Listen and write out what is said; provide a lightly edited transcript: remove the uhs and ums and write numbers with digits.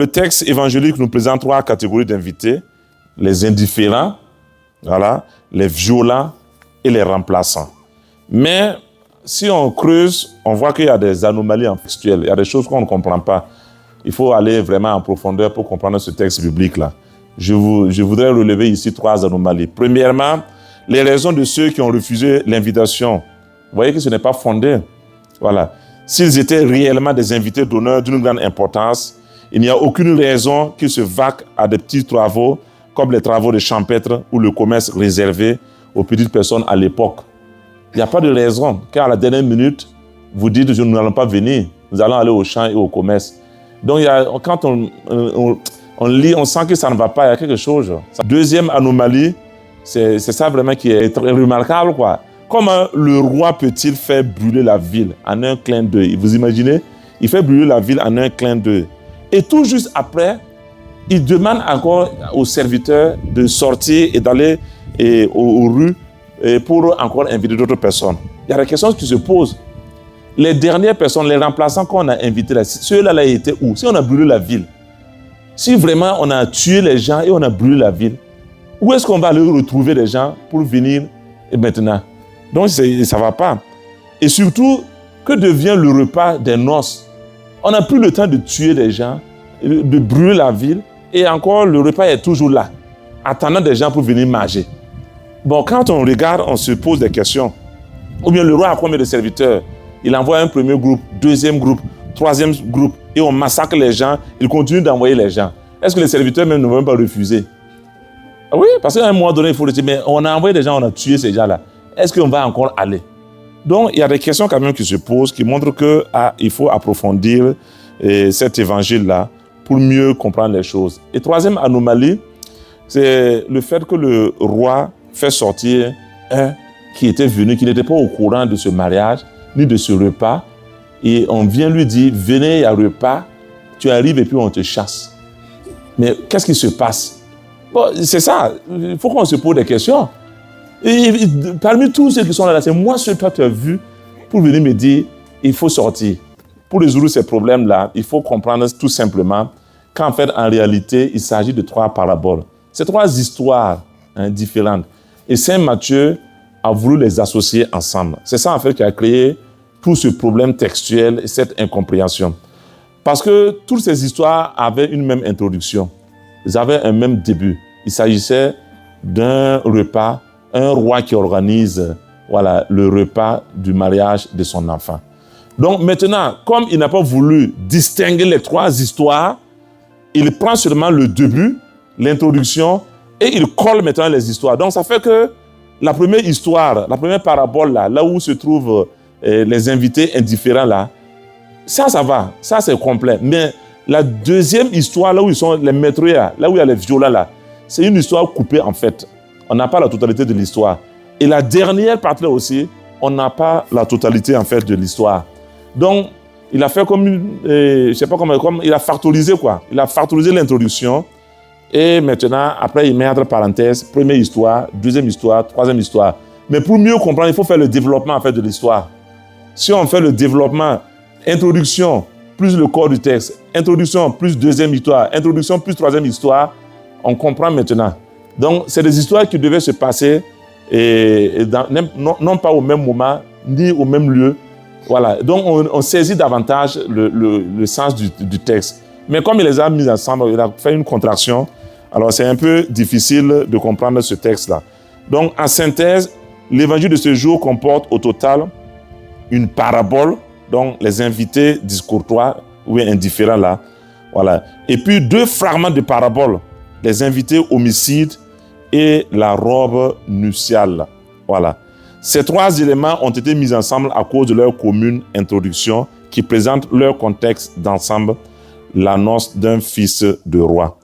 Le texte évangélique nous présente 3 catégories d'invités. Les indifférents, voilà, les violents et les remplaçants. Mais si on creuse, on voit qu'il y a des anomalies textuelles. Il y a des choses qu'on ne comprend pas. Il faut aller vraiment en profondeur pour comprendre ce texte biblique-là. Je voudrais relever ici 3 anomalies. Premièrement, les raisons de ceux qui ont refusé l'invitation. Vous voyez que ce n'est pas fondé. Voilà. S'ils étaient réellement des invités d'honneur d'une grande importance, il n'y a aucune raison qu'ils se vaquent à des petits travaux, comme les travaux de champêtre ou le commerce réservé aux petites personnes à l'époque. Il n'y a pas de raison qu'à la dernière minute, vous dites « nous n'allons pas venir, nous allons aller au champ et au commerce ». Donc, quand on lit, on sent que ça ne va pas, il y a quelque chose. Deuxième anomalie, c'est ça vraiment qui est très remarquable, quoi. Comment le roi peut-il faire brûler la ville en un clin d'œil? Vous imaginez? Il fait brûler la ville en un clin d'œil. Et tout juste après, il demande encore aux serviteurs de sortir et d'aller aux rues pour encore inviter d'autres personnes. Il y a des questions qui se posent. Les dernières personnes, les remplaçants qu'on a invités, là, ceux-là étaient où? Si on a brûlé la ville, si vraiment on a tué les gens et on a brûlé la ville, où est-ce qu'on va aller retrouver les gens pour venir maintenant? Donc ça ne va pas. Et surtout, que devient le repas des noces? On n'a plus le temps de tuer les gens, de brûler la ville, et encore le repas est toujours là, attendant des gens pour venir manger. Bon, quand on regarde, on se pose des questions. Ou bien le roi a combien de serviteurs? Il envoie un premier groupe, deuxième groupe, troisième groupe, et on massacre les gens, il continue d'envoyer les gens. Est-ce que les serviteurs même ne vont pas refuser? Oui, parce qu'à un moment donné, il faut le dire, mais on a envoyé des gens, on a tué ces gens-là. Est-ce qu'on va encore aller? Donc, il y a des questions quand même qui se posent, qui montrent qu'il faut approfondir cet évangile-là pour mieux comprendre les choses. Et troisième anomalie, c'est le fait que le roi fait sortir un qui était venu, qui n'était pas au courant de ce mariage, ni de ce repas. Et on vient lui dire, venez, il y a un repas, tu arrives et puis on te chasse. Mais qu'est-ce qui se passe? Bon, c'est ça, il faut qu'on se pose des questions. Et parmi tous ceux qui sont là, c'est moi ce que toi tu as vu pour venir me dire, il faut sortir. Pour résoudre ces problèmes-là, il faut comprendre tout simplement qu'en fait, en réalité, il s'agit de 3 paraboles. C'est 3 histoires différentes. Et Saint Matthieu a voulu les associer ensemble. C'est ça en fait qui a créé tout ce problème textuel et cette incompréhension. Parce que toutes ces histoires avaient une même introduction. Ils avaient un même début. Il s'agissait d'un repas, un roi qui organise le repas du mariage de son enfant. Donc maintenant, comme il n'a pas voulu distinguer les 3 histoires, il prend seulement le début, l'introduction, et il colle maintenant les histoires. Donc ça fait que la première histoire, la première parabole, là où se trouvent les invités indifférents, ça va, ça c'est complet. Mais la deuxième histoire, là où ils sont les maîtres, là où il y a les violents, c'est une histoire coupée en fait. On n'a pas la totalité de l'histoire. Et la dernière partie là aussi, on n'a pas la totalité en fait de l'histoire. Donc, il a fait comme, je sais pas comment, il a factorisé quoi. Il a factorisé l'introduction. Et maintenant, après, il met entre parenthèses, première histoire, deuxième histoire, troisième histoire. Mais pour mieux comprendre, il faut faire le développement en fait de l'histoire. Si on fait le développement, introduction plus le corps du texte, introduction plus deuxième histoire, introduction plus troisième histoire, on comprend maintenant. Donc, c'est des histoires qui devaient se passer non pas au même moment, ni au même lieu. Voilà. Donc, on saisit davantage le sens du texte. Mais comme il les a mis ensemble, il a fait une contraction. Alors, c'est un peu difficile de comprendre ce texte-là. Donc, en synthèse, l'évangile de ce jour comporte au total une parabole, donc les invités discourtois ou indifférents là. Voilà. Et puis 2 fragments de parabole, les invités homicides et la robe nuptiale. Voilà. Ces 3 éléments ont été mis ensemble à cause de leur commune introduction qui présente leur contexte d'ensemble, la noce d'un fils de roi.